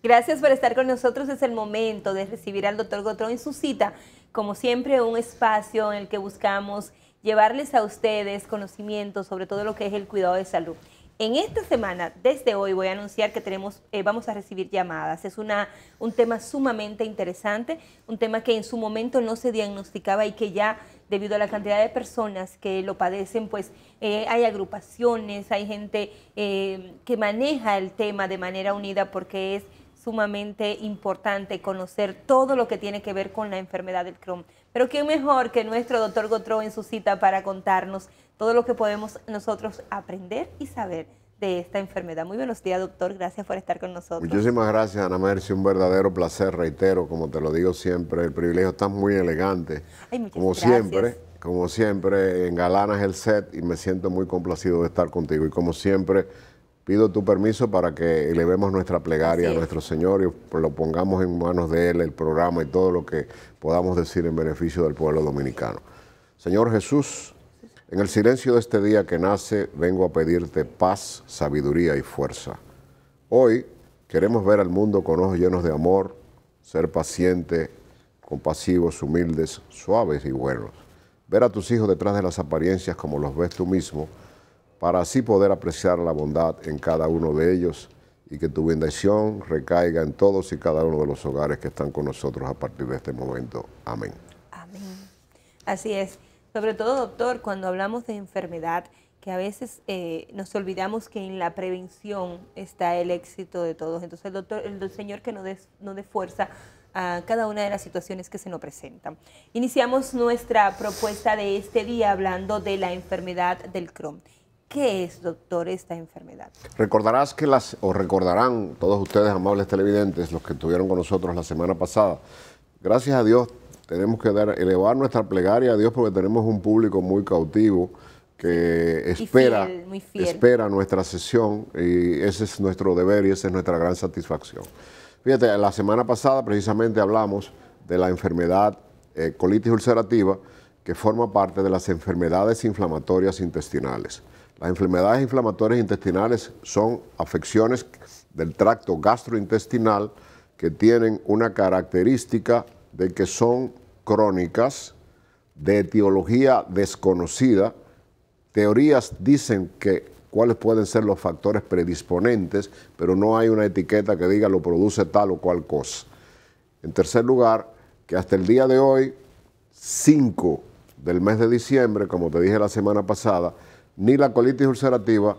Gracias por estar con nosotros. Es el momento de recibir al doctor Gotrón en su cita. Como siempre, un espacio en el que buscamos llevarles a ustedes conocimiento sobre todo lo que es el cuidado de salud. En esta semana, desde hoy, voy a anunciar que vamos a recibir llamadas. Es un tema sumamente interesante, un tema que en su momento no se diagnosticaba y que ya, debido a la cantidad de personas que lo padecen, pues hay agrupaciones, hay gente que maneja el tema de manera unida, porque es sumamente importante conocer todo lo que tiene que ver con la enfermedad del Crohn. Pero quién mejor que nuestro doctor Gotrón en su cita para contarnos todo lo que podemos nosotros aprender y saber de esta enfermedad. Muy buenos días, doctor. Gracias por estar con nosotros. Muchísimas gracias, Ana Mercy. Un verdadero placer, reitero, como te lo digo siempre. El privilegio está muy elegante. Ay, muchas como gracias. Como siempre, engalanas el set y me siento muy complacido de estar contigo. Y como siempre, pido tu permiso para que elevemos nuestra plegaria a nuestro Señor y lo pongamos en manos de Él, el programa y todo lo que podamos decir en beneficio del pueblo dominicano. Señor Jesús, en el silencio de este día que nace, vengo a pedirte paz, sabiduría y fuerza. Hoy queremos ver al mundo con ojos llenos de amor, ser pacientes, compasivos, humildes, suaves y buenos. Ver a tus hijos detrás de las apariencias como los ves tú mismo, para así poder apreciar la bondad en cada uno de ellos y que tu bendición recaiga en todos y cada uno de los hogares que están con nosotros a partir de este momento. Amén. Amén. Así es. Sobre todo, doctor, cuando hablamos de enfermedad, que a veces nos olvidamos que en la prevención está el éxito de todos. Entonces, el Señor que nos dé fuerza a cada una de las situaciones que se nos presentan. Iniciamos nuestra propuesta de este día hablando de la enfermedad del Crohn. ¿Qué es, doctor, esta enfermedad? Recordarán todos ustedes, amables televidentes, los que estuvieron con nosotros la semana pasada. Gracias a Dios tenemos que elevar nuestra plegaria a Dios porque tenemos un público muy cautivo que espera nuestra sesión y ese es nuestro deber y esa es nuestra gran satisfacción. Fíjate, la semana pasada precisamente hablamos de la enfermedad colitis ulcerativa que forma parte de las enfermedades inflamatorias intestinales. Las enfermedades inflamatorias intestinales son afecciones del tracto gastrointestinal que tienen una característica de que son crónicas, de etiología desconocida. Teorías dicen que cuáles pueden ser los factores predisponentes, pero no hay una etiqueta que diga lo produce tal o cual cosa. En tercer lugar, que hasta el día de hoy, 5 del mes de diciembre, como te dije la semana pasada, ni la colitis ulcerativa,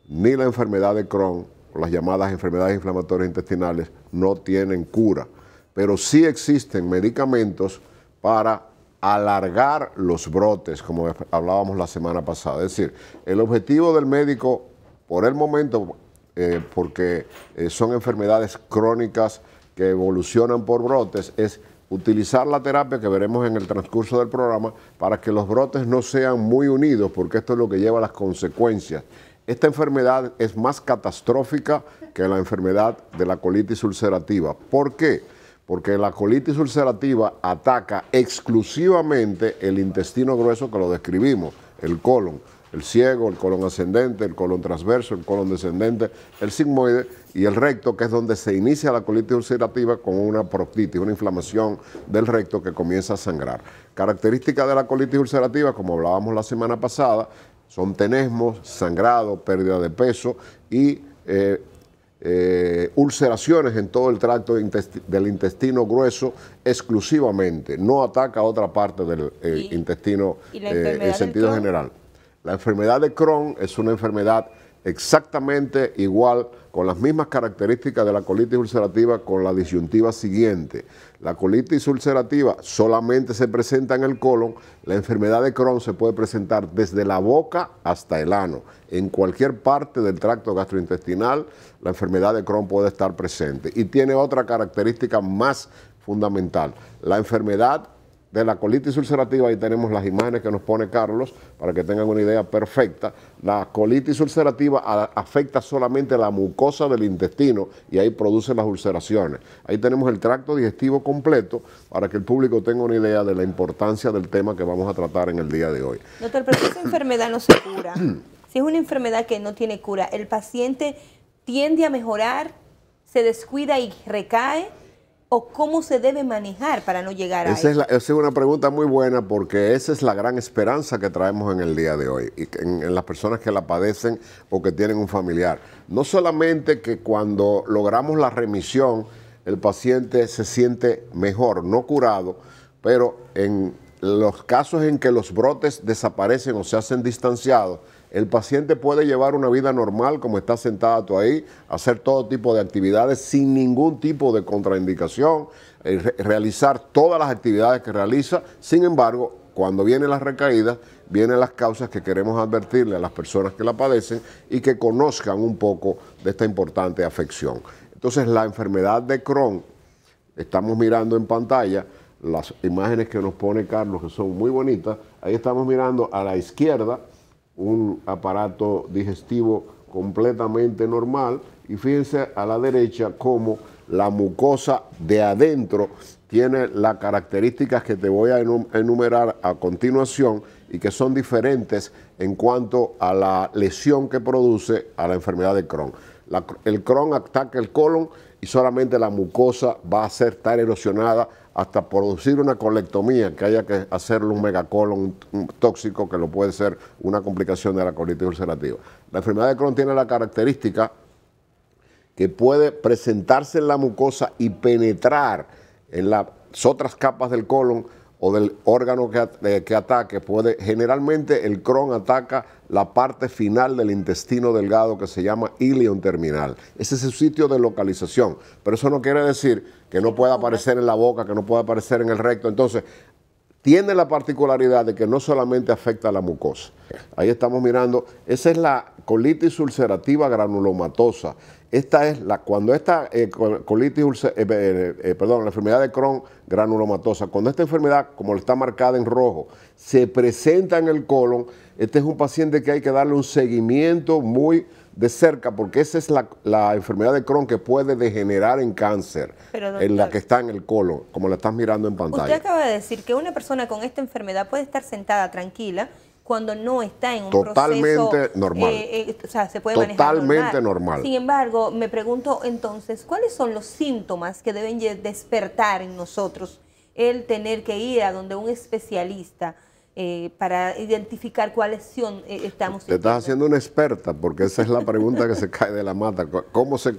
ni la enfermedad de Crohn, o las llamadas enfermedades inflamatorias intestinales, no tienen cura. Pero sí existen medicamentos para alargar los brotes, como hablábamos la semana pasada. Es decir, el objetivo del médico, por el momento, porque son enfermedades crónicas que evolucionan por brotes, es utilizar la terapia que veremos en el transcurso del programa para que los brotes no sean muy unidos, porque esto es lo que lleva a las consecuencias. Esta enfermedad es más catastrófica que la enfermedad de la colitis ulcerativa. ¿Por qué? Porque la colitis ulcerativa ataca exclusivamente el intestino grueso que lo describimos, el colon, el ciego, el colon ascendente, el colon transverso, el colon descendente, el sigmoide y el recto, que es donde se inicia la colitis ulcerativa con una proctitis, una inflamación del recto que comienza a sangrar. Características de la colitis ulcerativa, como hablábamos la semana pasada, son tenesmos, sangrado, pérdida de peso y ulceraciones en todo el tracto del intestino grueso exclusivamente. No ataca a otra parte del intestino en sentido general. La enfermedad de Crohn es una enfermedad exactamente igual, con las mismas características de la colitis ulcerativa, con la disyuntiva siguiente. La colitis ulcerativa solamente se presenta en el colon, la enfermedad de Crohn se puede presentar desde la boca hasta el ano. En cualquier parte del tracto gastrointestinal, la enfermedad de Crohn puede estar presente. Y tiene otra característica más fundamental. La enfermedad de la colitis ulcerativa, ahí tenemos las imágenes que nos pone Carlos para que tengan una idea perfecta. La colitis ulcerativa afecta solamente la mucosa del intestino y ahí produce las ulceraciones. Ahí tenemos el tracto digestivo completo para que el público tenga una idea de la importancia del tema que vamos a tratar en el día de hoy. Doctor, pero si esa enfermedad no se cura, si es una enfermedad que no tiene cura, ¿el paciente tiende a mejorar se descuida y recae? ¿O cómo se debe manejar para no llegar a eso? Esa es una pregunta muy buena, porque esa es la gran esperanza que traemos en el día de hoy, y en las personas que la padecen o que tienen un familiar. No solamente que cuando logramos la remisión, el paciente se siente mejor, no curado, pero en los casos en que los brotes desaparecen o se hacen distanciados, el paciente puede llevar una vida normal, como está sentado tú ahí, hacer todo tipo de actividades sin ningún tipo de contraindicación, realizar todas las actividades que realiza. Sin embargo, cuando vienen las recaídas, vienen las causas que queremos advertirle a las personas que la padecen y que conozcan un poco de esta importante afección. Entonces, la enfermedad de Crohn, estamos mirando en pantalla las imágenes que nos pone Carlos, que son muy bonitas. Ahí estamos mirando a la izquierda un aparato digestivo completamente normal, y fíjense a la derecha cómo la mucosa de adentro tiene las características que te voy a enumerar a continuación, y que son diferentes en cuanto a la lesión que produce a la enfermedad de Crohn. El Crohn ataca el colon y solamente la mucosa va a ser tan erosionada hasta producir una colectomía, que haya que hacerle un megacolon tóxico, que lo puede ser una complicación de la colitis ulcerativa. La enfermedad de Crohn tiene la característica que puede presentarse en la mucosa y penetrar en las otras capas del colon o del órgano que ataque. Generalmente el Crohn ataca la parte final del intestino delgado, que se llama íleon terminal. Ese es su sitio de localización, pero eso no quiere decir que no pueda aparecer en la boca, que no pueda aparecer en el recto. Entonces, tiene la particularidad de que no solamente afecta a la mucosa. Ahí estamos mirando, esa es la colitis ulcerativa granulomatosa. Esta es cuando esta la enfermedad de Crohn granulomatosa, cuando esta enfermedad, como está marcada en rojo, se presenta en el colon, este es un paciente que hay que darle un seguimiento muy de cerca, porque esa es la enfermedad de Crohn que puede degenerar en cáncer, doctor, en la que está en el colon, como la estás mirando en pantalla. Usted acaba de decir que una persona con esta enfermedad puede estar sentada tranquila cuando no está en un totalmente normal. O sea, se puede manejar totalmente normal. Sin embargo, me pregunto entonces, ¿cuáles son los síntomas que deben despertar en nosotros el tener que ir a donde un especialista para identificar cuál lesión estamos sintiendo? Te estás haciendo una experta, porque esa es la pregunta que se cae de la mata. ¿Cómo se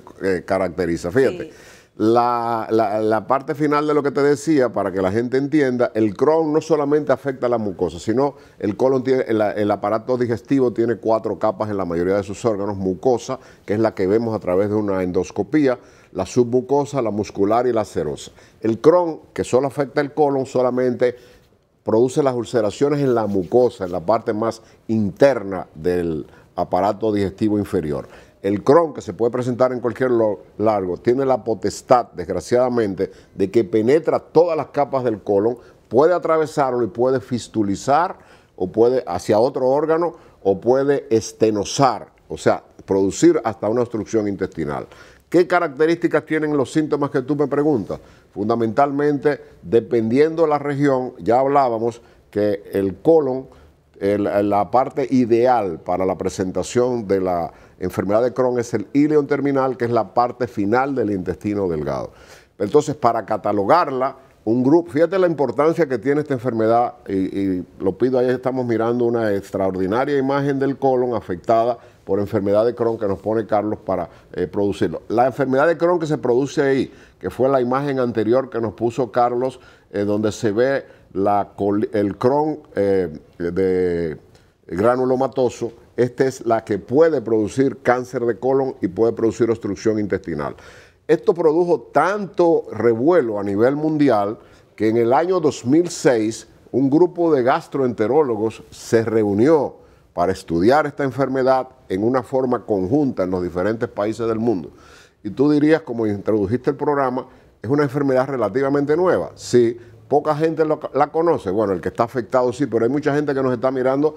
caracteriza? Fíjate. Sí. La parte final de lo que te decía, para que la gente entienda, el Crohn no solamente afecta a la mucosa, sino el colon tiene, el aparato digestivo tiene 4 capas en la mayoría de sus órganos: mucosa, que es la que vemos a través de una endoscopía, la submucosa, la muscular y la serosa. El Crohn, que solo afecta el colon, solamente produce las ulceraciones en la mucosa, en la parte más interna del aparato digestivo inferior. El Crohn, que se puede presentar en cualquier largo, tiene la potestad, desgraciadamente, de que penetra todas las capas del colon, puede atravesarlo y puede fistulizar, o puede hacia otro órgano, o puede estenosar, o sea, producir hasta una obstrucción intestinal. ¿Qué características tienen los síntomas que tú me preguntas? Fundamentalmente, dependiendo de la región, ya hablábamos que el colon, la parte ideal para la presentación de la enfermedad de Crohn es el íleon terminal, que es la parte final del intestino delgado. Entonces, para catalogarla, un grupo, fíjate la importancia que tiene esta enfermedad, y lo pido, ahí estamos mirando una extraordinaria imagen del colon afectada por enfermedad de Crohn que nos pone Carlos para producirlo. La enfermedad de Crohn que se produce ahí, que fue la imagen anterior que nos puso Carlos, donde se ve el Crohn de granulomatoso. Esta es la que puede producir cáncer de colon y puede producir obstrucción intestinal. Esto produjo tanto revuelo a nivel mundial que en el año 2006 un grupo de gastroenterólogos se reunió para estudiar esta enfermedad en una forma conjunta en los diferentes países del mundo. Y tú dirías, como introdujiste el programa, es una enfermedad relativamente nueva. Sí, poca gente la conoce. Bueno, el que está afectado sí, pero hay mucha gente que nos está mirando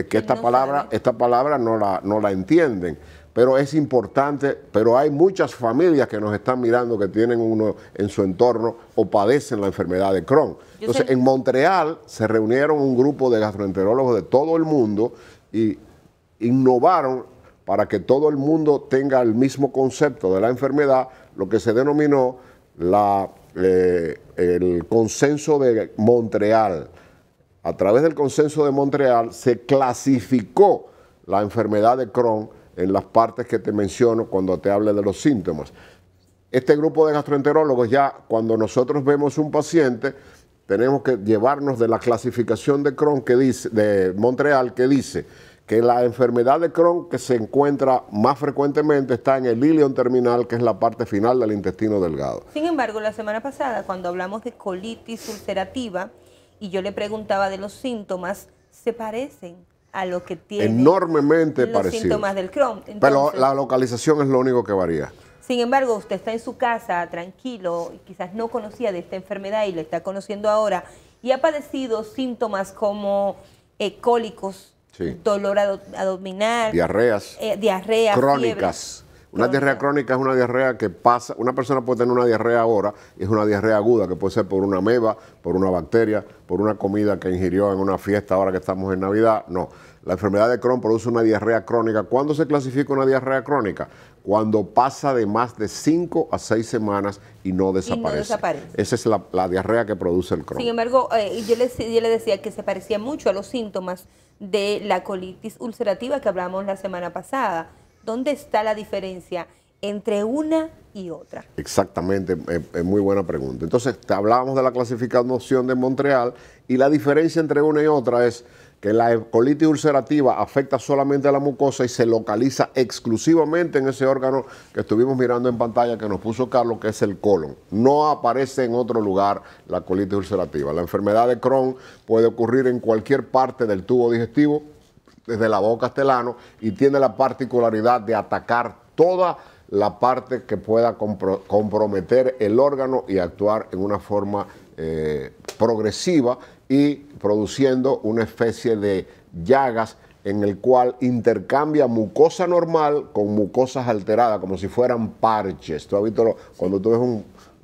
que esta palabra no la entienden. Pero es importante, pero hay muchas familias que nos están mirando que tienen uno en su entorno o padecen la enfermedad de Crohn. Entonces, en Montreal se reunieron un grupo de gastroenterólogos de todo el mundo y innovaron para que todo el mundo tenga el mismo concepto de la enfermedad, lo que se denominó el consenso de Montreal. A través del consenso de Montreal se clasificó la enfermedad de Crohn en las partes que te menciono cuando te hable de los síntomas. Este grupo de gastroenterólogos, ya cuando nosotros vemos un paciente, tenemos que llevarnos de la clasificación de Crohn que dice, de Montreal, que dice que la enfermedad de Crohn que se encuentra más frecuentemente está en el ilion terminal, que es la parte final del intestino delgado. Sin embargo, la semana pasada, cuando hablamos de colitis ulcerativa, y yo le preguntaba de los síntomas, se parecen a lo que tienen enormemente los parecidos. síntomas del Crohn. Entonces, pero la localización es lo único que varía. Sin embargo, usted está en su casa tranquilo y quizás no conocía de esta enfermedad y la está conociendo ahora y ha padecido síntomas como cólicos, sí, dolor abdominal, diarreas, diarrea, crónicas. Una diarrea crónica es una diarrea que pasa, una persona puede tener una diarrea ahora, y es una diarrea aguda, que puede ser por una ameba, por una bacteria, por una comida que ingirió en una fiesta ahora que estamos en Navidad. No, la enfermedad de Crohn produce una diarrea crónica. ¿Cuándo se clasifica una diarrea crónica? Cuando pasa de más de 5 a 6 semanas y no desaparece. Esa es la diarrea que produce el Crohn. Sin embargo, yo le decía que se parecía mucho a los síntomas de la colitis ulcerativa que hablamos la semana pasada. ¿Dónde está la diferencia entre una y otra? Exactamente, es muy buena pregunta. Entonces, te hablábamos de la clasificación de Montreal y la diferencia entre una y otra es que la colitis ulcerativa afecta solamente a la mucosa y se localiza exclusivamente en ese órgano que estuvimos mirando en pantalla que nos puso Carlos, que es el colon. No aparece en otro lugar la colitis ulcerativa. La enfermedad de Crohn puede ocurrir en cualquier parte del tubo digestivo, desde la boca hasta el ano, y tiene la particularidad de atacar toda la parte que pueda comprometer el órgano y actuar en una forma progresiva y produciendo una especie de llagas en el cual intercambia mucosa normal con mucosas alteradas, como si fueran parches. Tú has visto cuando tú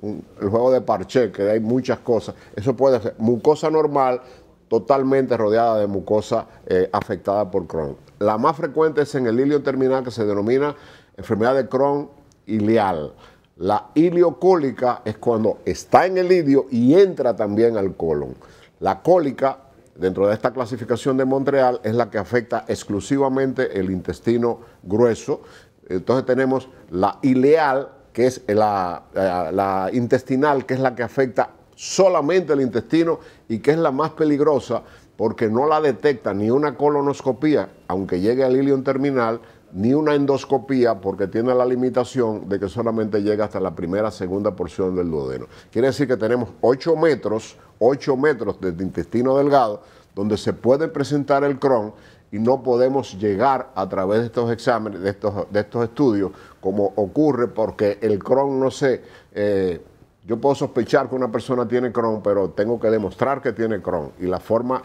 ves el juego de parche, que hay muchas cosas, eso puede ser mucosa normal, totalmente rodeada de mucosa afectada por Crohn. La más frecuente es en el ilion terminal, que se denomina enfermedad de Crohn ileal. La iliocólica es cuando está en el ilio y entra también al colon. La cólica, dentro de esta clasificación de Montreal, es la que afecta exclusivamente el intestino grueso. Entonces tenemos la ileal, que es la intestinal, que es la que afecta solamente el intestino y que es la más peligrosa porque no la detecta ni una colonoscopía, aunque llegue al ilion terminal, ni una endoscopía, porque tiene la limitación de que solamente llega hasta la segunda porción del duodeno. Quiere decir que tenemos 8 metros de intestino delgado donde se puede presentar el Crohn y no podemos llegar a través de estos exámenes, de estos estudios, como ocurre porque el Crohn no sé. Yo puedo sospechar que una persona tiene Crohn, pero tengo que demostrar que tiene Crohn. Y la forma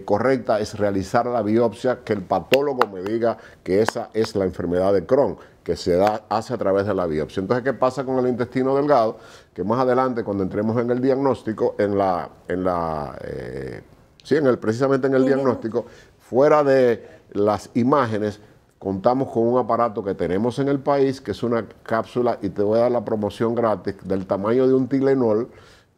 correcta es realizar la biopsia, que el patólogo me diga que esa es la enfermedad de Crohn, que se hace a través de la biopsia. Entonces, ¿qué pasa con el intestino delgado? Que más adelante, cuando entremos en el diagnóstico, precisamente en el diagnóstico, fuera de las imágenes, contamos con un aparato que tenemos en el país, que es una cápsula, y te voy a dar la promoción gratis, del tamaño de un Tylenol,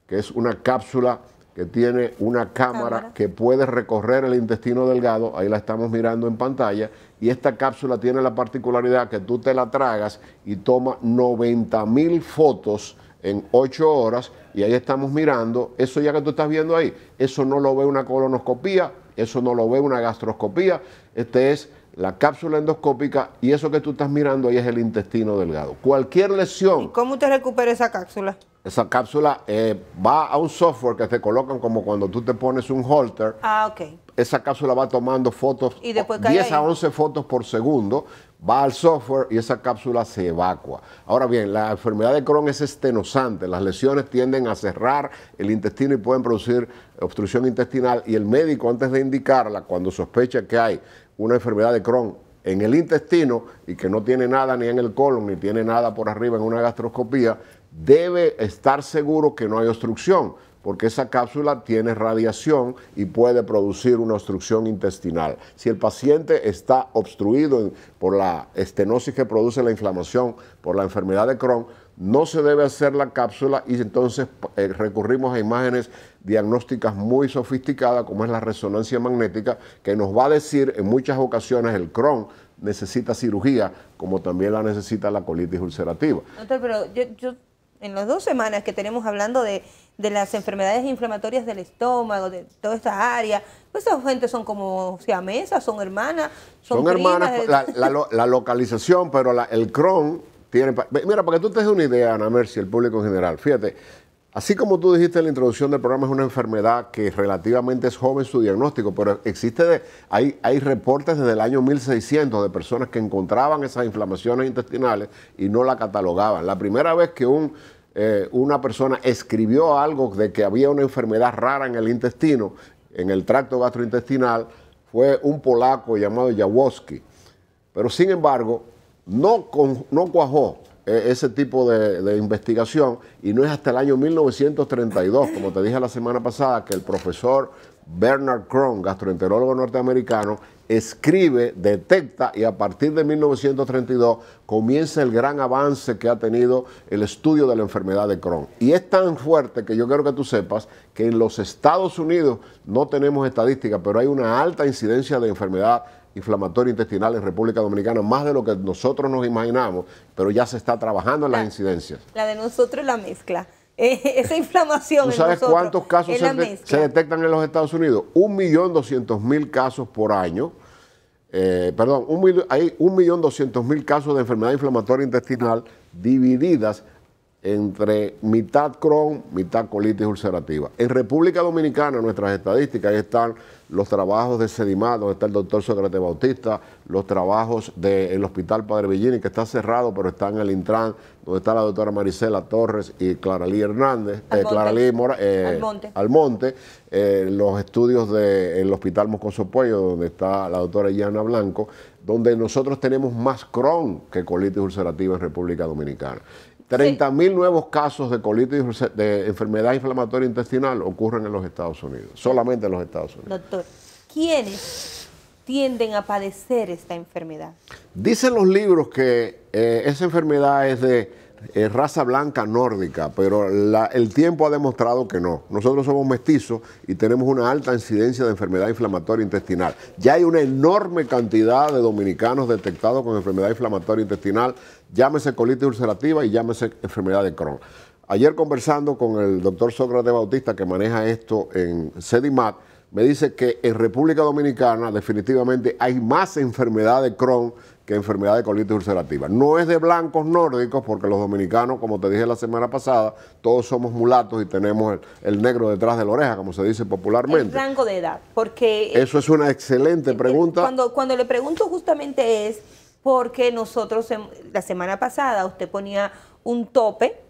que es una cápsula que tiene una cámara que puede recorrer el intestino delgado, ahí la estamos mirando en pantalla, y esta cápsula tiene la particularidad que tú te la tragas y toma 90,000 fotos en 8 horas, y ahí estamos mirando, eso ya que tú estás viendo ahí, eso no lo ve una colonoscopía, eso no lo ve una gastroscopía, este es la cápsula endoscópica, y eso que tú estás mirando ahí es el intestino delgado. Cualquier lesión... ¿Y cómo usted recupera esa cápsula? Esa cápsula va a un software que te colocan como cuando tú te pones un holter. Ah, ok. Esa cápsula va tomando fotos, ¿Y después 10 a 11 fotos por segundo, va al software y esa cápsula se evacua. Ahora bien, la enfermedad de Crohn es estenosante. Las lesiones tienden a cerrar el intestino y pueden producir obstrucción intestinal, y el médico, antes de indicarla, cuando sospecha que hay una enfermedad de Crohn en el intestino y que no tiene nada ni en el colon ni tiene nada por arriba en una gastroscopía, debe estar seguro que no hay obstrucción, porque esa cápsula tiene radiación y puede producir una obstrucción intestinal. Si el paciente está obstruido por la estenosis que produce la inflamación por la enfermedad de Crohn, no se debe hacer la cápsula y entonces recurrimos a imágenes diagnósticas muy sofisticadas como es la resonancia magnética, que nos va a decir en muchas ocasiones el Crohn necesita cirugía, como también la necesita la colitis ulcerativa. Doctor, pero yo en las 2 semanas que tenemos hablando de las enfermedades inflamatorias del estómago, de toda esta área, pues esa gente son como siamesas, son hermanas, son hermanas, la localización, pero el Crohn tiene... Mira, para que tú te des una idea, Ana Mercy, el público en general, fíjate, así como tú dijiste en la introducción del programa, es una enfermedad que relativamente es joven su diagnóstico, pero hay reportes desde el año 1600 de personas que encontraban esas inflamaciones intestinales y no la catalogaban. La primera vez que una persona escribió algo de que había una enfermedad rara en el intestino, en el tracto gastrointestinal, fue un polaco llamado Jaworski. Pero sin embargo, no cuajó ese tipo de investigación, y no es hasta el año 1932, como te dije la semana pasada, que el profesor Bernard Crohn, gastroenterólogo norteamericano, escribe, detecta, y a partir de 1932 comienza el gran avance que ha tenido el estudio de la enfermedad de Crohn. Y es tan fuerte que yo quiero que tú sepas que en los Estados Unidos no tenemos estadísticas, pero hay una alta incidencia de enfermedad inflamatoria intestinal en República Dominicana, más de lo que nosotros nos imaginamos, pero ya se está trabajando en las incidencias. La de nosotros es la mezcla. Esa inflamación. ¿Tú sabes cuántos casos se detectan en los Estados Unidos? 1.200.000 casos por año. Hay 1.200.000 casos de enfermedad inflamatoria intestinal divididas entre mitad Crohn, mitad colitis ulcerativa. En República Dominicana, nuestras estadísticas, ahí están los trabajos de Sedimat, donde está el doctor Sócrates Bautista, los trabajos del Hospital Padre Villini, que está cerrado, pero está en el Intran, donde está la doctora Marisela Torres y Claralí Hernández, Almonte, los estudios del Hospital Moscoso Puello, donde está la doctora Iliana Blanco, donde nosotros tenemos más Crohn que colitis ulcerativa en República Dominicana. 30.000 nuevos casos de colitis, de enfermedad inflamatoria intestinal ocurren en los Estados Unidos, solamente en los Estados Unidos. Doctor, ¿quiénes tienden a padecer esta enfermedad? Dicen los libros que esa enfermedad es de raza blanca nórdica, pero el tiempo ha demostrado que no. Nosotros somos mestizos y tenemos una alta incidencia de enfermedad inflamatoria intestinal. Ya hay una enorme cantidad de dominicanos detectados con enfermedad inflamatoria intestinal, llámese colitis ulcerativa y llámese enfermedad de Crohn. Ayer conversando con el doctor Sócrates Bautista, que maneja esto en Sedimat, me dice que en República Dominicana definitivamente hay más enfermedad de Crohn que enfermedad de colitis ulcerativa. No es de blancos nórdicos, porque los dominicanos, como te dije la semana pasada, todos somos mulatos y tenemos el negro detrás de la oreja, como se dice popularmente. El rango de edad, porque... Eso es una excelente pregunta. Cuando le pregunto justamente es porque nosotros, la semana pasada, usted ponía un tope,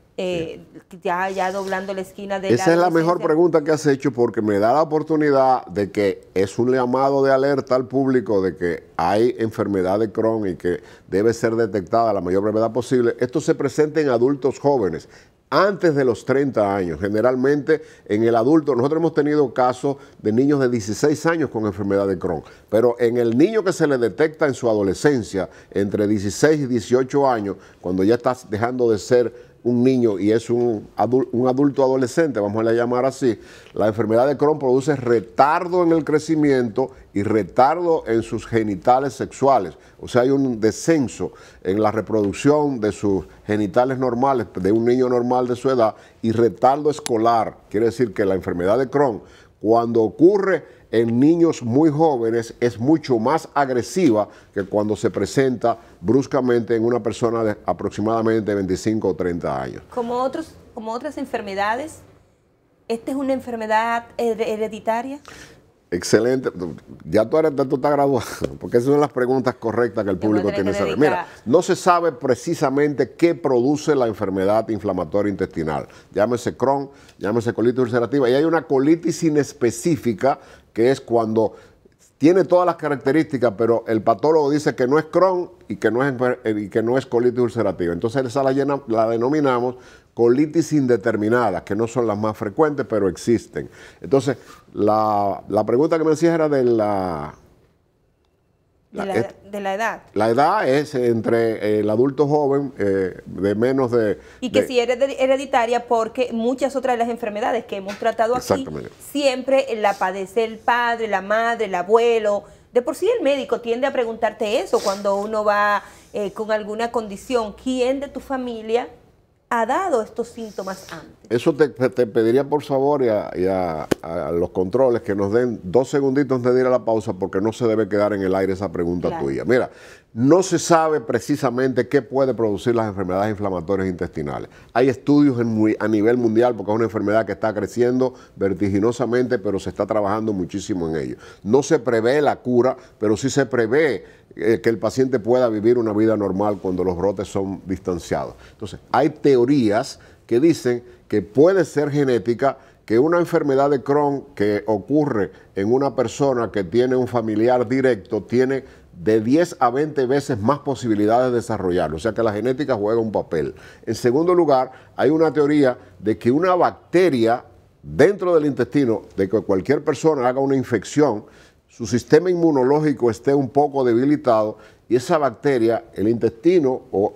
ya doblando la esquina de Esa es la mejor pregunta que has hecho, porque me da la oportunidad de que es un llamado de alerta al público de que hay enfermedad de Crohn y que debe ser detectada a la mayor brevedad posible. Esto se presenta en adultos jóvenes, antes de los 30 años. Generalmente en el adulto, nosotros hemos tenido casos de niños de 16 años con enfermedad de Crohn, pero en el niño que se le detecta en su adolescencia, entre 16 y 18 años, cuando ya está dejando de ser un niño y es un adulto adolescente, vamos a llamar así, la enfermedad de Crohn produce retardo en el crecimiento y retardo en sus genitales sexuales. O sea, hay un descenso en la reproducción de sus genitales normales, de un niño normal de su edad, y retardo escolar. Quiere decir que la enfermedad de Crohn, cuando ocurre en niños muy jóvenes, es mucho más agresiva que cuando se presenta bruscamente en una persona de aproximadamente 25 o 30 años. Como otras enfermedades, ¿esta es una enfermedad hereditaria? Excelente. Ya tú estás graduado, porque esas son las preguntas correctas que el público tiene que saber. Mira, no se sabe precisamente qué produce la enfermedad inflamatoria intestinal. Llámese Crohn, llámese colitis ulcerativa. Y hay una colitis inespecífica, que es cuando tiene todas las características, pero el patólogo dice que no es Crohn y que no es colitis ulcerativa. Entonces esa la denominamos colitis indeterminada, que no son las más frecuentes, pero existen. Entonces, la pregunta que me hacías era de de la edad. La edad es entre el adulto joven de menos de... Y que si es hereditaria, porque muchas otras de las enfermedades que hemos tratado aquí, siempre la padece el padre, la madre, el abuelo. De por sí el médico tiende a preguntarte eso cuando uno va con alguna condición. ¿Quién de tu familia ha dado estos síntomas antes? Eso te pediría por favor y a los controles que nos den 2 segunditos antes de ir a la pausa, porque no se debe quedar en el aire esa pregunta tuya. Mira, no se sabe precisamente qué puede producir las enfermedades inflamatorias intestinales. Hay estudios a nivel mundial porque es una enfermedad que está creciendo vertiginosamente, pero se está trabajando muchísimo en ello. No se prevé la cura, pero sí se prevé que el paciente pueda vivir una vida normal cuando los brotes son distanciados. Entonces, hay teorías que dicen que puede ser genética, que una enfermedad de Crohn que ocurre en una persona que tiene un familiar directo tiene de 10 a 20 veces más posibilidades de desarrollarlo, o sea que la genética juega un papel. En segundo lugar, hay una teoría de que una bacteria dentro del intestino, de que cualquier persona haga una infección, su sistema inmunológico esté un poco debilitado y esa bacteria, el intestino o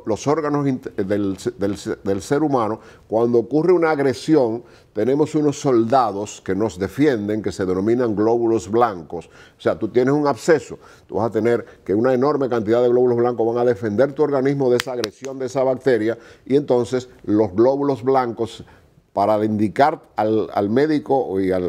los órganos del ser humano, cuando ocurre una agresión, tenemos unos soldados que nos defienden, que se denominan glóbulos blancos. O sea, tú tienes un absceso, tú vas a tener que una enorme cantidad de glóbulos blancos van a defender tu organismo de esa agresión de esa bacteria, y entonces los glóbulos blancos, para indicar al médico y a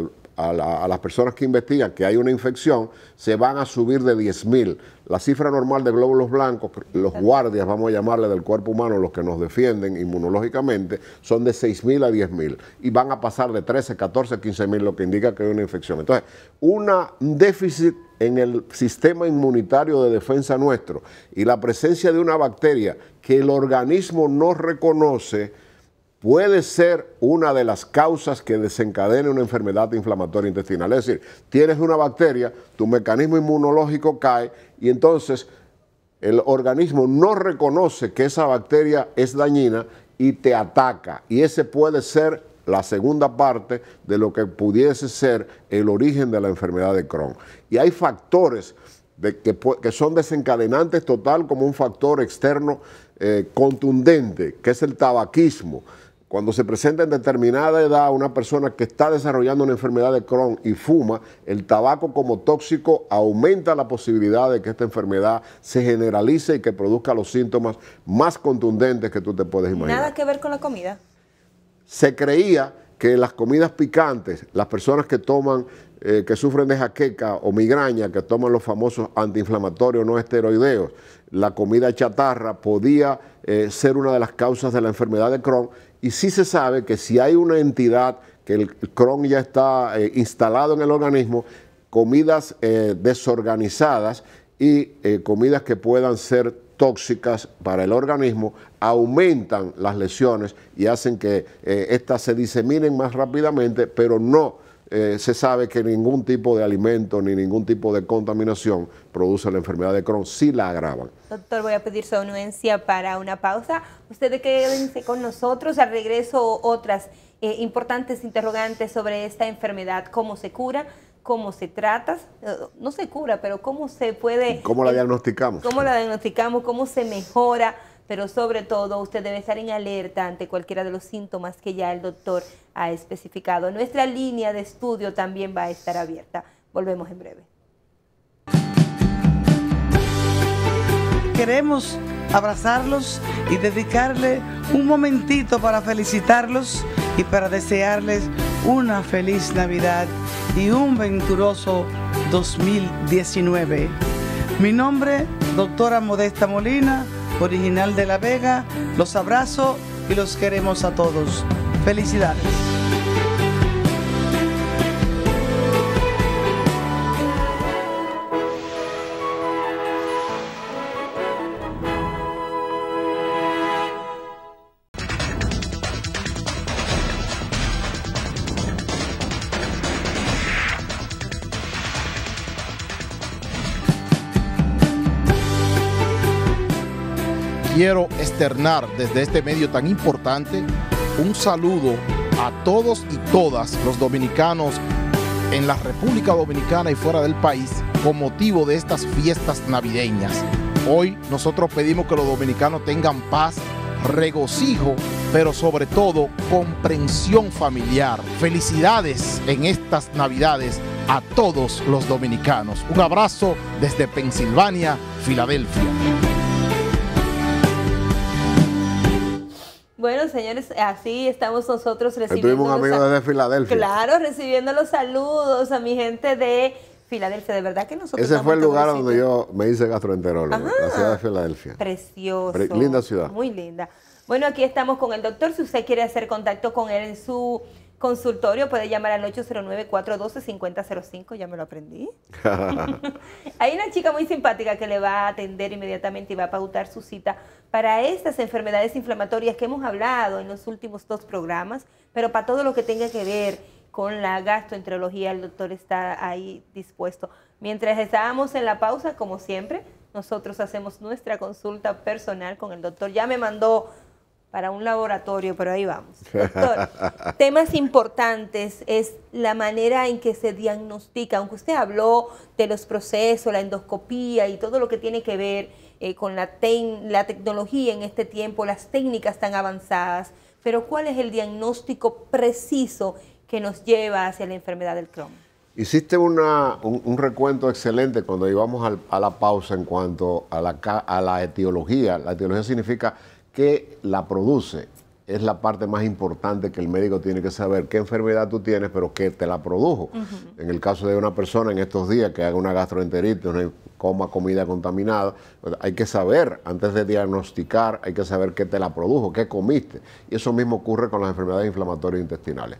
las personas que investigan que hay una infección, se van a subir de 10.000. La cifra normal de glóbulos blancos, los guardias, vamos a llamarle, del cuerpo humano, los que nos defienden inmunológicamente, son de 6.000 a 10.000. Y van a pasar de 13, 14, 15.000, lo que indica que hay una infección. Entonces, un déficit en el sistema inmunitario de defensa nuestro y la presencia de una bacteria que el organismo no reconoce puede ser una de las causas que desencadene una enfermedad inflamatoria intestinal. Es decir, tienes una bacteria, tu mecanismo inmunológico cae y entonces el organismo no reconoce que esa bacteria es dañina y te ataca. Y ese puede ser la segunda parte de lo que pudiese ser el origen de la enfermedad de Crohn. Y hay factores que son desencadenantes total, como un factor externo contundente, que es el tabaquismo. Cuando se presenta en determinada edad una persona que está desarrollando una enfermedad de Crohn y fuma, el tabaco como tóxico aumenta la posibilidad de que esta enfermedad se generalice y que produzca los síntomas más contundentes que tú te puedes imaginar. ¿Nada que ver con la comida? Se creía que las comidas picantes, las personas que toman, que sufren de jaqueca o migraña, que toman los famosos antiinflamatorios no esteroideos, la comida chatarra podía ser una de las causas de la enfermedad de Crohn. Y sí se sabe que si hay una entidad que el Crohn ya está instalado en el organismo, comidas desorganizadas y comidas que puedan ser tóxicas para el organismo aumentan las lesiones y hacen que éstas se diseminen más rápidamente, pero no se sabe que ningún tipo de alimento ni ningún tipo de contaminación produce la enfermedad de Crohn, sí la agravan. Doctor, voy a pedir su anuencia para una pausa. Ustedes quédense con nosotros. Al regreso, otras importantes interrogantes sobre esta enfermedad: cómo se cura, cómo se trata, no se cura, pero cómo se puede... ¿Cómo la diagnosticamos? ¿Cómo la diagnosticamos? ¿Cómo se mejora? Pero sobre todo, usted debe estar en alerta ante cualquiera de los síntomas que ya el doctor ha especificado. Nuestra línea de estudio también va a estar abierta. Volvemos en breve. Queremos abrazarlos y dedicarle un momentito para felicitarlos y para desearles una feliz Navidad y un venturoso 2019. Mi nombre, doctora Modesta Molina, original de La Vega. Los abrazo y los queremos a todos. Felicidades. Quiero externar desde este medio tan importante un saludo a todos y todas los dominicanos en la República Dominicana y fuera del país con motivo de estas fiestas navideñas. Hoy nosotros pedimos que los dominicanos tengan paz, regocijo, pero sobre todo comprensión familiar. Felicidades en estas Navidades a todos los dominicanos. Un abrazo desde Pensilvania, Filadelfia. Bueno, señores, así estamos nosotros recibiendo. Tuvimos un amigo desde Filadelfia. Claro, recibiendo los saludos a mi gente de Filadelfia. De verdad que nosotros. Ese fue el lugar donde yo me hice gastroenterólogo, la ciudad de Filadelfia. Precioso. Linda ciudad. Muy linda. Bueno, aquí estamos con el doctor. Si usted quiere hacer contacto con él en su consultorio, puede llamar al 809-412-5005. Ya me lo aprendí. Hay una chica muy simpática que le va a atender inmediatamente y va a pautar su cita para estas enfermedades inflamatorias que hemos hablado en los últimos 2 programas, pero para todo lo que tenga que ver con la gastroenterología, el doctor está ahí dispuesto. Mientras estábamos en la pausa, como siempre, nosotros hacemos nuestra consulta personal con el doctor. Ya me mandó para un laboratorio, pero ahí vamos. Doctor, temas importantes es la manera en que se diagnostica, aunque usted habló de los procesos, la endoscopía y todo lo que tiene que ver con la tecnología en este tiempo, las técnicas tan avanzadas, pero ¿cuál es el diagnóstico preciso que nos lleva hacia la enfermedad del Crohn? Hiciste un recuento excelente cuando íbamos a la pausa en cuanto a la etiología. La etiología significa que la produce. Es la parte más importante que el médico tiene que saber qué enfermedad tú tienes, pero qué te la produjo. En el caso de una persona en estos días que haga una gastroenteritis, coma comida contaminada, hay que saber, antes de diagnosticar, hay que saber qué te la produjo, qué comiste. Y eso mismo ocurre con las enfermedades inflamatorias intestinales.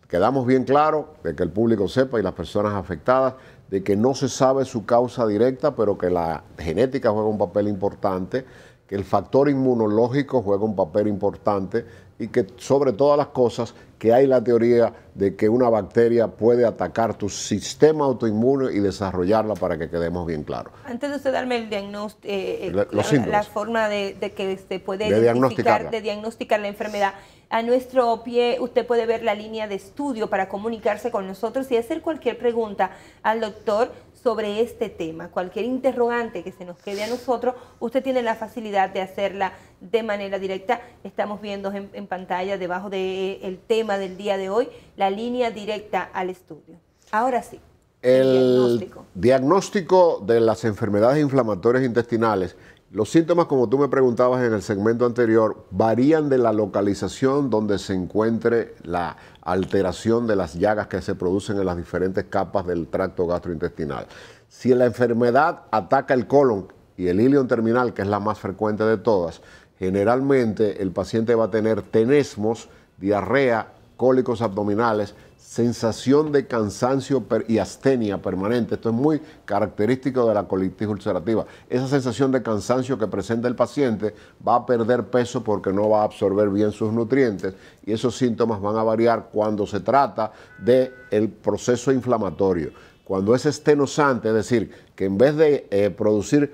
Quedamos bien claros de que el público sepa y las personas afectadas de que no se sabe su causa directa, pero que la genética juega un papel importante, que el factor inmunológico juega un papel importante y que sobre todas las cosas que hay la teoría de que una bacteria puede atacar tu sistema autoinmune y desarrollarla para que quedemos bien claros. Antes de usted darme el diagnóstico, la forma de que se puede diagnosticar la enfermedad, a nuestro pie usted puede ver la línea de estudio para comunicarse con nosotros y hacer cualquier pregunta al doctor sobre este tema. Cualquier interrogante que se nos quede a nosotros, usted tiene la facilidad de hacerla de manera directa. Estamos viendo en pantalla, debajo del tema del día de hoy, la línea directa al estudio. Ahora sí, el diagnóstico de las enfermedades inflamatorias intestinales. Los síntomas, como tú me preguntabas en el segmento anterior, varían de la localización donde se encuentre la alteración de las llagas que se producen en las diferentes capas del tracto gastrointestinal. Si la enfermedad ataca el colon y el ileón terminal, que es la más frecuente de todas, generalmente el paciente va a tener tenesmos, diarrea, cólicos abdominales, sensación de cansancio y astenia permanente. Esto es muy característico de la colitis ulcerativa. Esa sensación de cansancio que presenta el paciente va a perder peso porque no va a absorber bien sus nutrientes y esos síntomas van a variar cuando se trata del proceso inflamatorio. Cuando es estenosante, es decir, que en vez de producir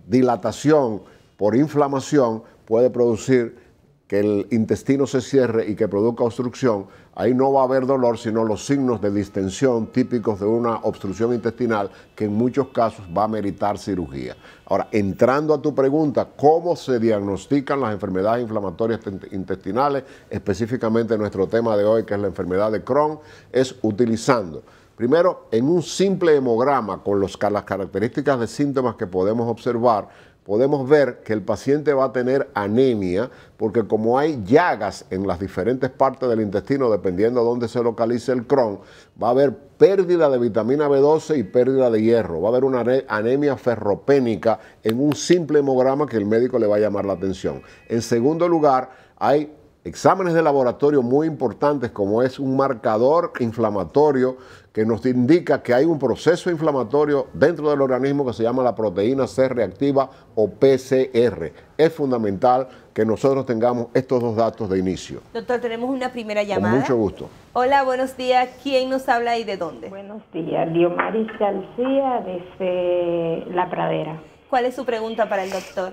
dilatación por inflamación, puede producir que el intestino se cierre y que produzca obstrucción, ahí no va a haber dolor, sino los signos de distensión típicos de una obstrucción intestinal que en muchos casos va a meritar cirugía. Ahora, entrando a tu pregunta, ¿cómo se diagnostican las enfermedades inflamatorias intestinales? Específicamente nuestro tema de hoy, que es la enfermedad de Crohn, es utilizando, primero, en un simple hemograma con las características de síntomas que podemos observar, podemos ver que el paciente va a tener anemia porque como hay llagas en las diferentes partes del intestino, dependiendo de dónde se localice el Crohn, va a haber pérdida de vitamina B12 y pérdida de hierro. Va a haber una anemia ferropénica en un simple hemograma que el médico le va a llamar la atención. En segundo lugar, hay exámenes de laboratorio muy importantes como es un marcador inflamatorio que nos indica que hay un proceso inflamatorio dentro del organismo que se llama la proteína C reactiva o PCR. Es fundamental que nosotros tengamos estos dos datos de inicio. Doctor, tenemos una primera llamada. Con mucho gusto. Hola, buenos días. ¿Quién nos habla y de dónde? Buenos días, Diomaris García desde La Pradera. ¿Cuál es su pregunta para el doctor?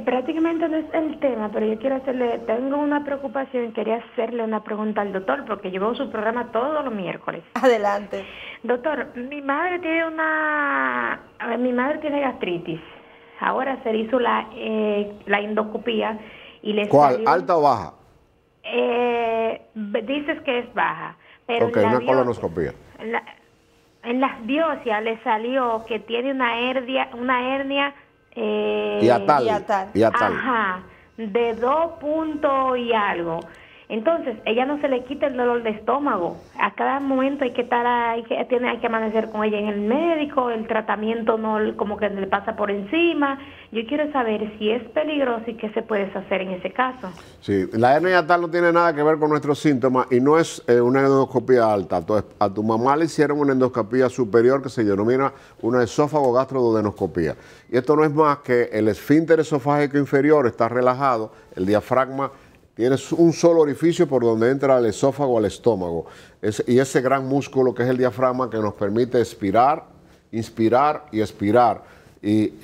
Prácticamente no es el tema, pero yo tengo una preocupación y quería hacerle una pregunta al doctor, porque yo veo su programa todos los miércoles. Adelante. Doctor, mi madre tiene gastritis. Ahora se hizo la endoscopía y le ¿Cuál? salió, ¿Alta o baja? Dices que es baja, pero Ok, una colonoscopía. en las biopsias le salió que tiene una hernia Hiatal. Ajá, de 2 puntos y algo. Entonces, ella no se le quita el dolor de estómago. A cada momento hay que amanecer con ella en el médico, el tratamiento no como que le pasa por encima. Yo quiero saber si es peligroso y qué se puede hacer en ese caso. Sí, la hernia hiatal no tiene nada que ver con nuestros síntomas y no es una endoscopía alta. Entonces, a tu mamá le hicieron una endoscopía superior que se denomina una esófago gastroduodenoscopía. Y esto no es más que el esfínter esofágico inferior está relajado, el diafragma tiene un solo orificio por donde entra el esófago al estómago. Y ese gran músculo que es el diafragma que nos permite expirar, inspirar y expirar. Y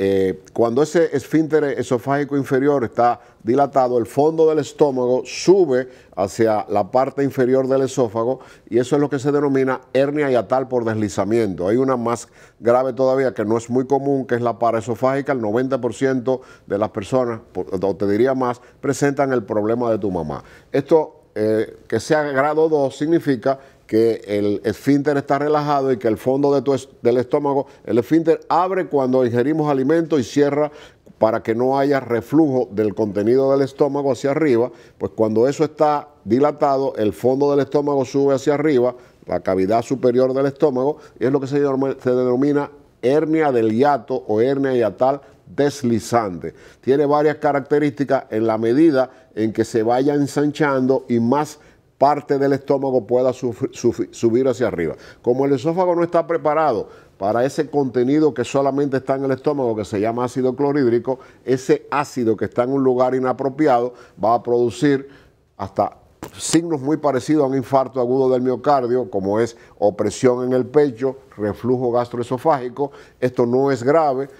cuando ese esfínter esofágico inferior está dilatado, el fondo del estómago sube hacia la parte inferior del esófago y eso es lo que se denomina hernia hiatal por deslizamiento. Hay una más grave todavía que no es muy común, que es la paraesofágica. El 90% de las personas, o te diría más, presentan el problema de tu mamá. Esto, que sea grado 2, significa que el esfínter está relajado y que el fondo del estómago, el esfínter abre cuando ingerimos alimentos y cierra para que no haya reflujo del contenido del estómago hacia arriba. Pues cuando eso está dilatado, el fondo del estómago sube hacia arriba, la cavidad superior del estómago, y es lo que se denomina hernia del hiato o hernia hiatal deslizante. Tiene varias características en la medida en que se vaya ensanchando y más parte del estómago pueda subir hacia arriba. Como el esófago no está preparado para ese contenido que solamente está en el estómago, que se llama ácido clorhídrico, ese ácido que está en un lugar inapropiado va a producir hasta signos muy parecidos a un infarto agudo del miocardio, como es opresión en el pecho, reflujo gastroesofágico. Esto no es grave.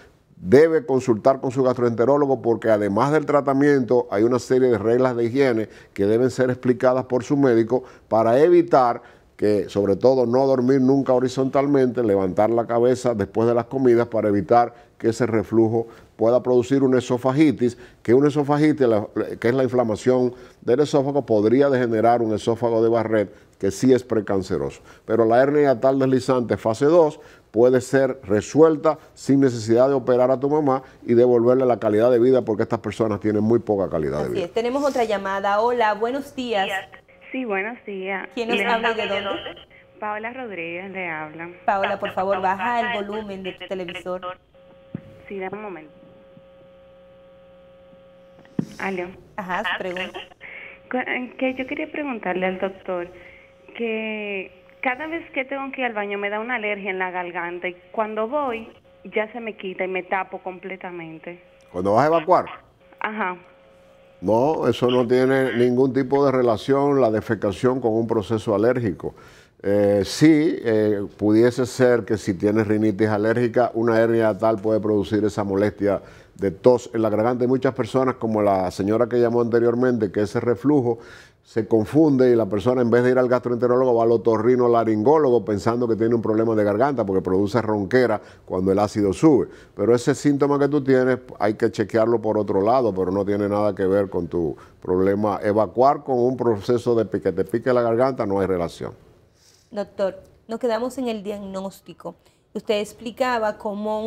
Debe consultar con su gastroenterólogo porque además del tratamiento hay una serie de reglas de higiene que deben ser explicadas por su médico para evitar que, sobre todo, no dormir nunca horizontalmente, levantar la cabeza después de las comidas para evitar que ese reflujo pueda producir una esofagitis, que una esofagitis, que es la inflamación del esófago, podría degenerar un esófago de Barrett, que sí es precanceroso. Pero la hernia hiatal deslizante fase 2 puede ser resuelta sin necesidad de operar a tu mamá y devolverle la calidad de vida, porque estas personas tienen muy poca calidad de vida. Así es. Tenemos otra llamada. Hola, buenos días. Sí, buenos días. ¿Quién nos habla y de dónde? Paola Rodríguez le habla. Paola, por favor, baja el volumen de tu televisor. Sí, dame un momento. Aló. Ajá, su pregunta. Que yo quería preguntarle al doctor que cada vez que tengo que ir al baño me da una alergia en la garganta y cuando voy ya se me quita y me tapo completamente. ¿Cuando vas a evacuar? Ajá. No, eso no tiene ningún tipo de relación, la defecación, con un proceso alérgico. Sí, pudiese ser que si tienes rinitis alérgica, una hernia tal puede producir esa molestia de tos en la garganta. Hay muchas personas, como la señora que llamó anteriormente, que ese reflujo se confunde y la persona, en vez de ir al gastroenterólogo, va al otorrinolaringólogo pensando que tiene un problema de garganta porque produce ronquera cuando el ácido sube. Pero ese síntoma que tú tienes hay que chequearlo por otro lado, pero no tiene nada que ver con tu problema. Evacuar con un proceso de que te pique la garganta no hay relación. Doctor, nos quedamos en el diagnóstico. Usted explicaba cómo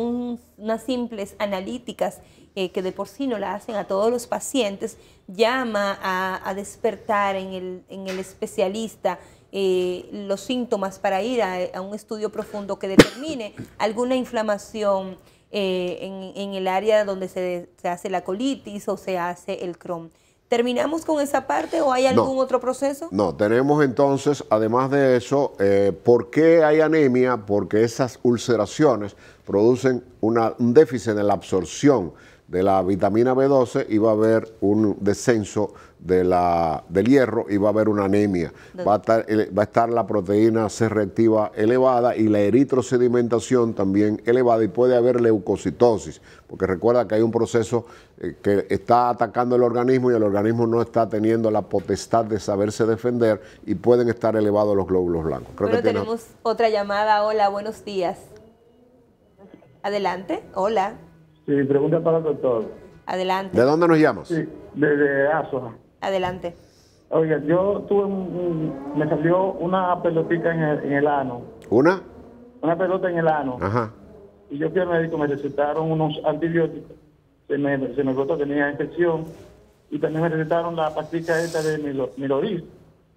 unas simples analíticas que de por sí no la hacen a todos los pacientes, llama a despertar en el especialista los síntomas para ir a un estudio profundo que determine alguna inflamación en el área donde se hace la colitis o se hace el Crohn. ¿Terminamos con esa parte o hay algún otro proceso? No, tenemos entonces, además de eso, ¿por qué hay anemia? Porque esas ulceraciones producen un déficit en la absorción de la vitamina B12 y va a haber un descenso del hierro y va a haber una anemia. Va a estar la proteína C reactiva elevada y la eritrosedimentación también elevada y puede haber leucocitosis, porque recuerda que hay un proceso que está atacando el organismo y el organismo no está teniendo la potestad de saberse defender y pueden estar elevados los glóbulos blancos. Creo que tenemos otra llamada. Hola, buenos días. Adelante. Hola. Sí, pregunta para el doctor. Adelante. ¿De dónde nos llamas? Sí, de Azoa. Adelante. Oiga, yo tuve me salió una pelotita en el ano. ¿Una? Una pelota en el ano. Ajá. Y yo fui al médico, me recetaron unos antibióticos. Se me notó que tenía infección. Y también me recetaron la pastilla esta de Milodil.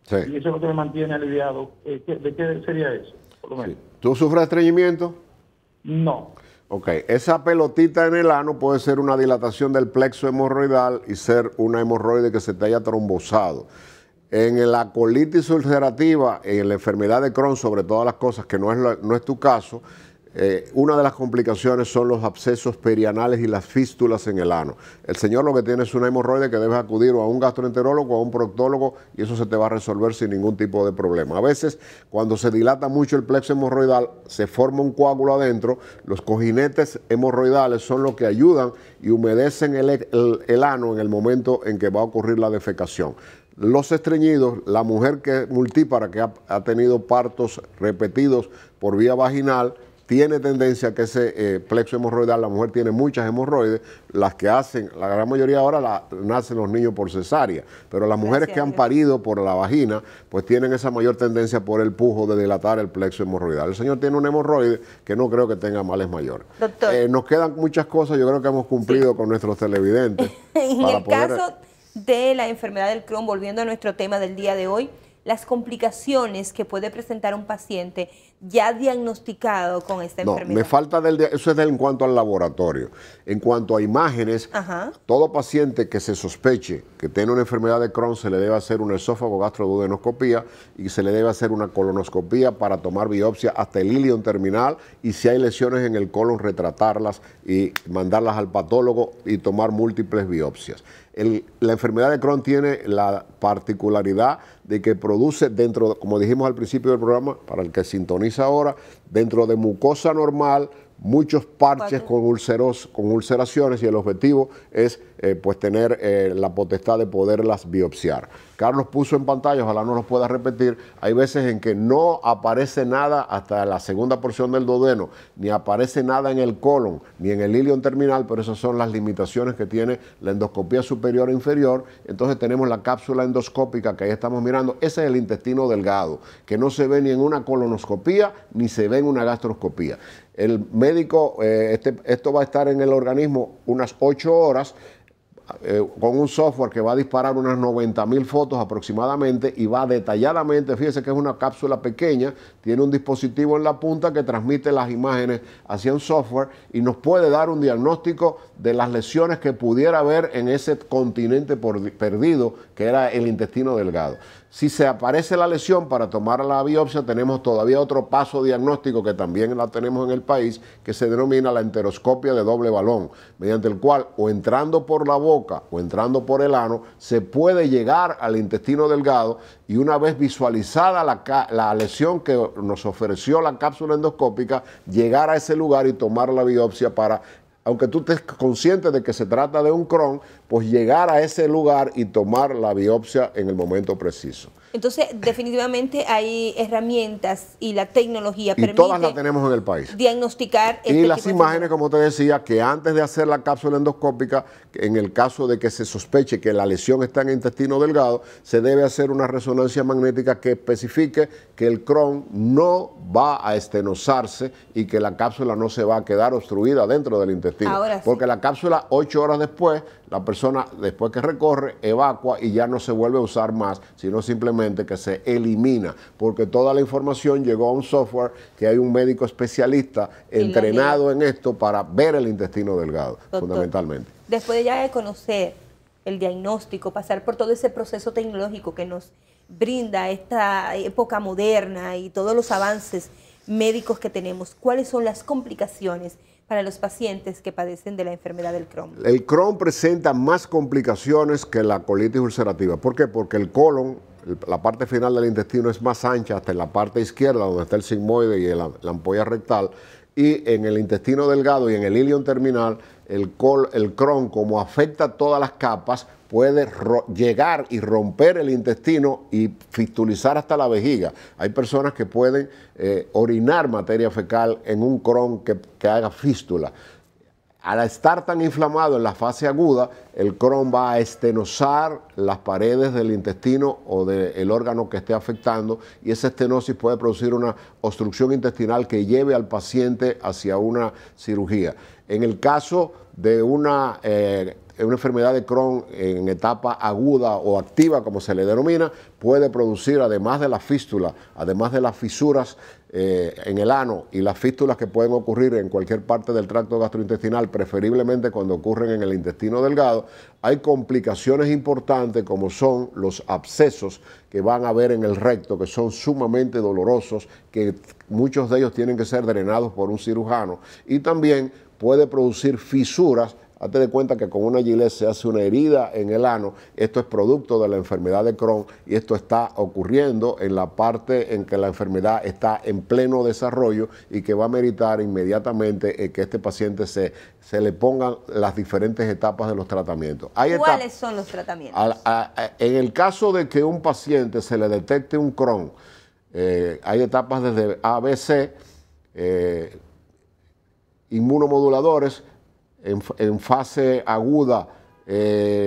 Sí. Y eso es lo que me mantiene aliviado. ¿De qué sería eso? Por lo menos. Sí. ¿Tú sufres de estreñimiento? No. Ok, esa pelotita en el ano puede ser una dilatación del plexo hemorroidal y ser una hemorroide que se te haya trombosado. En la colitis ulcerativa, en la enfermedad de Crohn, sobre todas las cosas, que no es tu caso, una de las complicaciones son los abscesos perianales y las fístulas en el ano. El señor lo que tiene es una hemorroide que debes acudir o a un gastroenterólogo o a un proctólogo y eso se te va a resolver sin ningún tipo de problema. A veces, cuando se dilata mucho el plexo hemorroidal, se forma un coágulo adentro. Los cojinetes hemorroidales son los que ayudan y humedecen el ano en el momento en que va a ocurrir la defecación. Los estreñidos, la mujer que es multípara, que ha tenido partos repetidos por vía vaginal, tiene tendencia a que ese plexo hemorroidal, la mujer tiene muchas hemorroides, las que hacen, la gran mayoría ahora nacen los niños por cesárea, pero las mujeres que han parido por la vagina, pues tienen esa mayor tendencia por el pujo de dilatar el plexo hemorroidal. El señor tiene un hemorroide que no creo que tenga males mayores. Doctor. Nos quedan muchas cosas, yo creo que hemos cumplido con nuestros televidentes. En el caso de la enfermedad del Crohn, volviendo a nuestro tema del día de hoy, las complicaciones que puede presentar un paciente ya diagnosticado con esta enfermedad. Me falta eso es en cuanto al laboratorio. En cuanto a imágenes, todo paciente que se sospeche que tiene una enfermedad de Crohn se le debe hacer una esófago gastroduodenoscopía y se le debe hacer una colonoscopía para tomar biopsia hasta el ilion terminal y si hay lesiones en el colon retratarlas y mandarlas al patólogo y tomar múltiples biopsias. La enfermedad de Crohn tiene la particularidad de que produce dentro, como dijimos al principio del programa, para el que sintoniza ahora, dentro de mucosa normal, muchos parches con ulceraciones y el objetivo es pues tener la potestad de poderlas biopsiar. Carlos puso en pantalla, ojalá no los pueda repetir, hay veces en que no aparece nada hasta la segunda porción del duodeno, ni aparece nada en el colon, ni en el ilion terminal, pero esas son las limitaciones que tiene la endoscopía superior e inferior. Entonces tenemos la cápsula endoscópica que ahí estamos mirando, ese es el intestino delgado, que no se ve ni en una colonoscopía, ni se ve en una gastroscopía. El médico, esto va a estar en el organismo unas 8 horas, con un software que va a disparar unas 90.000 fotos aproximadamente y va detalladamente, fíjese que es una cápsula pequeña, tiene un dispositivo en la punta que transmite las imágenes hacia un software y nos puede dar un diagnóstico de las lesiones que pudiera haber en ese continente perdido que era el intestino delgado. Si se aparece la lesión para tomar la biopsia, tenemos todavía otro paso diagnóstico que también la tenemos en el país, que se denomina la enteroscopia de doble balón, mediante el cual o entrando por la boca o entrando por el ano, se puede llegar al intestino delgado y una vez visualizada la lesión que nos ofreció la cápsula endoscópica, llegar a ese lugar y tomar la biopsia para, aunque tú estés consciente de que se trata de un Crohn, pues llegar a ese lugar y tomar la biopsia en el momento preciso. Entonces, definitivamente hay herramientas y la tecnología permite... Y todas las tenemos en el país. Diagnosticar y las imágenes, como te decía, que antes de hacer la cápsula endoscópica, en el caso de que se sospeche que la lesión está en el intestino delgado, se debe hacer una resonancia magnética que especifique que el Crohn no va a estenosarse y que la cápsula no se va a quedar obstruida dentro del intestino. Ahora sí. Porque la cápsula, 8 horas después, la persona, después que recorre, evacua y ya no se vuelve a usar más, sino simplemente que se elimina, porque toda la información llegó a un software que hay un médico especialista entrenado en esto para ver el intestino delgado, fundamentalmente. Después de ya de conocer el diagnóstico, pasar por todo ese proceso tecnológico que nos brinda esta época moderna y todos los avances médicos que tenemos, ¿cuáles son las complicaciones para los pacientes que padecen de la enfermedad del Crohn? El Crohn presenta más complicaciones que la colitis ulcerativa. ¿Por qué? Porque el colon, la parte final del intestino es más ancha hasta en la parte izquierda, donde está el sigmoide y la ampolla rectal, y en el intestino delgado y en el ilion terminal, el Crohn, como afecta todas las capas, puede llegar y romper el intestino y fistulizar hasta la vejiga. Hay personas que pueden orinar materia fecal en un Crohn que haga fístula. Al estar tan inflamado en la fase aguda, el Crohn va a estenosar las paredes del intestino o del órgano que esté afectando, y esa estenosis puede producir una obstrucción intestinal que lleve al paciente hacia una cirugía. En el caso de una enfermedad de Crohn en etapa aguda o activa, como se le denomina, puede producir, además de la fístula, además de las fisuras en el ano y las fístulas que pueden ocurrir en cualquier parte del tracto gastrointestinal, preferiblemente cuando ocurren en el intestino delgado, hay complicaciones importantes como son los abscesos que van a haber en el recto, que son sumamente dolorosos, que muchos de ellos tienen que ser drenados por un cirujano, y también puede producir fisuras. Hazte de cuenta que con una gilet se hace una herida en el ano. Esto es producto de la enfermedad de Crohn, y esto está ocurriendo en la parte en que la enfermedad está en pleno desarrollo y que va a meritar inmediatamente que este paciente se le pongan las diferentes etapas de los tratamientos. ¿Cuáles son los tratamientos? En el caso de que un paciente se le detecte un Crohn, hay etapas desde A, B, C, inmunomoduladores. En fase aguda,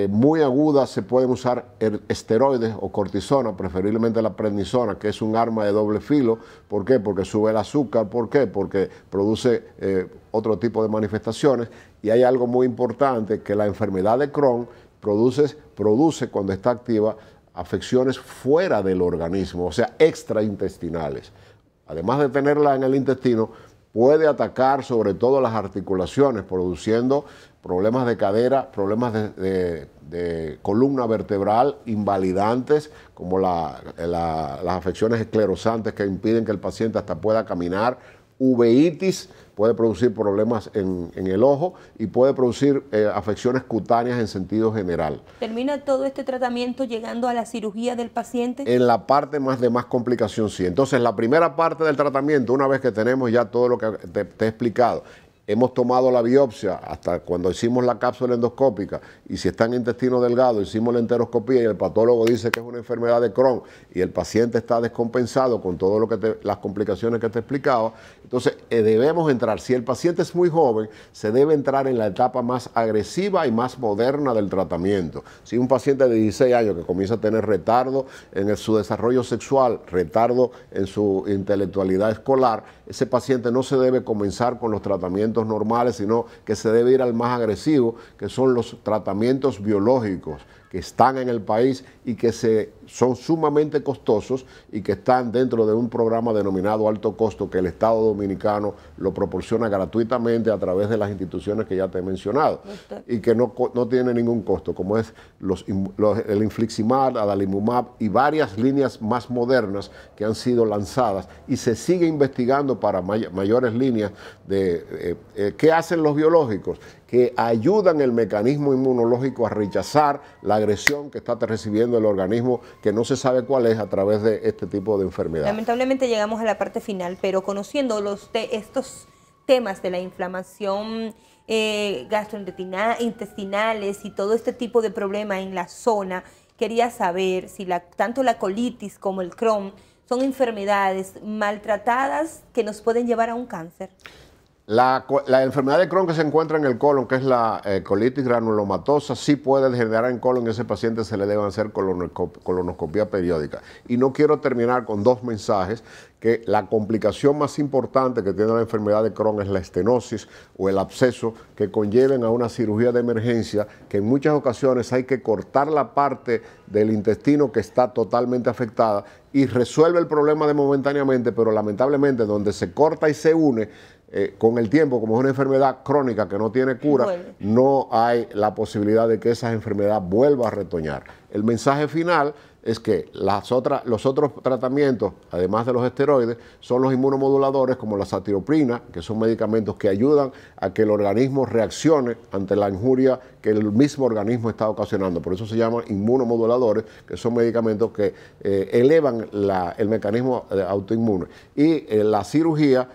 muy aguda, se pueden usar esteroides o cortisona, preferiblemente la prednisona, que es un arma de doble filo. ¿Por qué? Porque sube el azúcar. ¿Por qué? Porque produce otro tipo de manifestaciones. Y hay algo muy importante, que la enfermedad de Crohn produce cuando está activa afecciones fuera del organismo, o sea, extraintestinales. Además de tenerla en el intestino, puede atacar sobre todo las articulaciones, produciendo problemas de cadera, problemas de columna vertebral invalidantes, como las afecciones esclerosantes que impiden que el paciente hasta pueda caminar, uveitis, puede producir problemas en el ojo, y puede producir afecciones cutáneas en sentido general. ¿Termina todo este tratamiento llegando a la cirugía del paciente? En la parte de más complicación, sí. Entonces, la primera parte del tratamiento, una vez que tenemos ya todo lo que te he explicado, hemos tomado la biopsia hasta cuando hicimos la cápsula endoscópica, y si está en intestino delgado, hicimos la enteroscopía y el patólogo dice que es una enfermedad de Crohn y el paciente está descompensado con todo lo que las complicaciones que te explicaba, entonces debemos entrar. Si el paciente es muy joven, se debe entrar en la etapa más agresiva y más moderna del tratamiento. Si un paciente de 16 años que comienza a tener retardo en su desarrollo sexual, retardo en su intelectualidad escolar, ese paciente no se debe comenzar con los tratamientos normales, sino que se debe ir al más agresivo, que son los tratamientos biológicos que están en el país y que son sumamente costosos y que están dentro de un programa denominado alto costo, que el Estado Dominicano lo proporciona gratuitamente a través de las instituciones que ya te he mencionado y que no tiene ningún costo, como es el infliximab, adalimumab y varias líneas más modernas que han sido lanzadas, y se sigue investigando para mayores líneas de ¿qué hacen los biológicos? Que ayudan el mecanismo inmunológico a rechazar la agresión que está recibiendo el organismo, que no se sabe cuál es, a través de este tipo de enfermedad. Lamentablemente llegamos a la parte final, pero conociendo estos temas de la inflamación gastrointestinales y todo este tipo de problema en la zona, quería saber si tanto la colitis como el Crohn son enfermedades maltratadas que nos pueden llevar a un cáncer. La enfermedad de Crohn que se encuentra en el colon, que es la colitis granulomatosa, sí puede degenerar en colon, y a ese paciente se le debe hacer colonoscopia periódica. Y no quiero terminar con dos mensajes, que la complicación más importante que tiene la enfermedad de Crohn es la estenosis o el absceso, que conlleven a una cirugía de emergencia, que en muchas ocasiones hay que cortar la parte del intestino que está totalmente afectada y resuelve el problema momentáneamente, pero lamentablemente donde se corta y se une, con el tiempo, como es una enfermedad crónica que no tiene cura, no hay la posibilidad de que esa enfermedad vuelva a retoñar. El mensaje final es que los otros tratamientos, además de los esteroides, son los inmunomoduladores como la satioprina, que son medicamentos que ayudan a que el organismo reaccione ante la injuria que el mismo organismo está ocasionando. Por eso se llaman inmunomoduladores, que son medicamentos que elevan el mecanismo autoinmune. Y la cirugía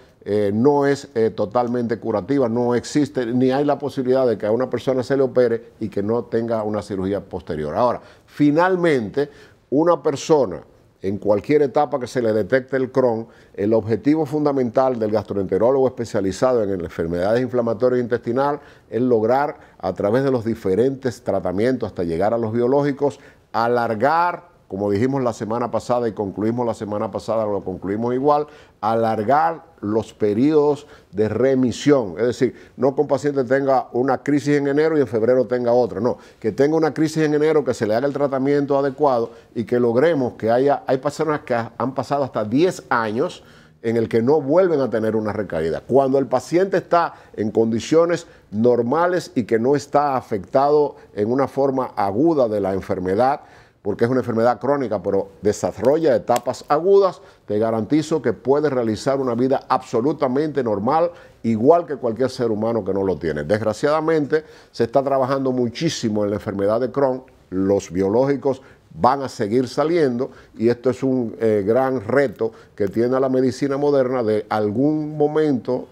no es totalmente curativa, no existe, ni hay la posibilidad de que a una persona se le opere y que no tenga una cirugía posterior. Ahora, finalmente, una persona, en cualquier etapa que se le detecte el Crohn, el objetivo fundamental del gastroenterólogo especializado en enfermedades inflamatorias intestinales es lograr, a través de los diferentes tratamientos hasta llegar a los biológicos, alargar, como dijimos la semana pasada y concluimos la semana pasada, lo concluimos igual, alargar los periodos de remisión. Es decir, no que un paciente tenga una crisis en enero y en febrero tenga otra, no, que tenga una crisis en enero, que se le haga el tratamiento adecuado y que logremos que hay personas que han pasado hasta 10 años en el que no vuelven a tener una recaída. Cuando el paciente está en condiciones normales y que no está afectado en una forma aguda de la enfermedad, porque es una enfermedad crónica, pero desarrolla etapas agudas, te garantizo que puedes realizar una vida absolutamente normal, igual que cualquier ser humano que no lo tiene. Desgraciadamente, se está trabajando muchísimo en la enfermedad de Crohn, los biológicos van a seguir saliendo y esto es un gran reto que tiene la medicina moderna de algún momento,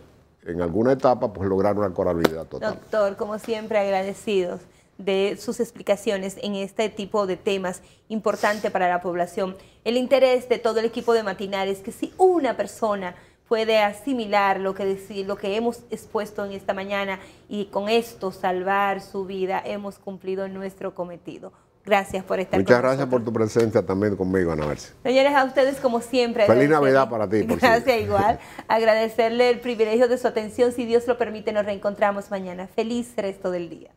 en alguna etapa, pues lograr una curabilidad total. Doctor, como siempre, agradecidos de sus explicaciones en este tipo de temas importantes para la población. El interés de todo el equipo de Matinales es que si una persona puede asimilar lo que hemos expuesto en esta mañana y con esto salvar su vida, hemos cumplido nuestro cometido. Gracias por estar Muchas con gracias nosotros. por tu presencia también conmigo, Ana Mercedes. Señores, a ustedes como siempre. Feliz Navidad para ti. Por Gracias, siempre. igual. Agradecerle el privilegio de su atención. Si Dios lo permite, nos reencontramos mañana. Feliz resto del día.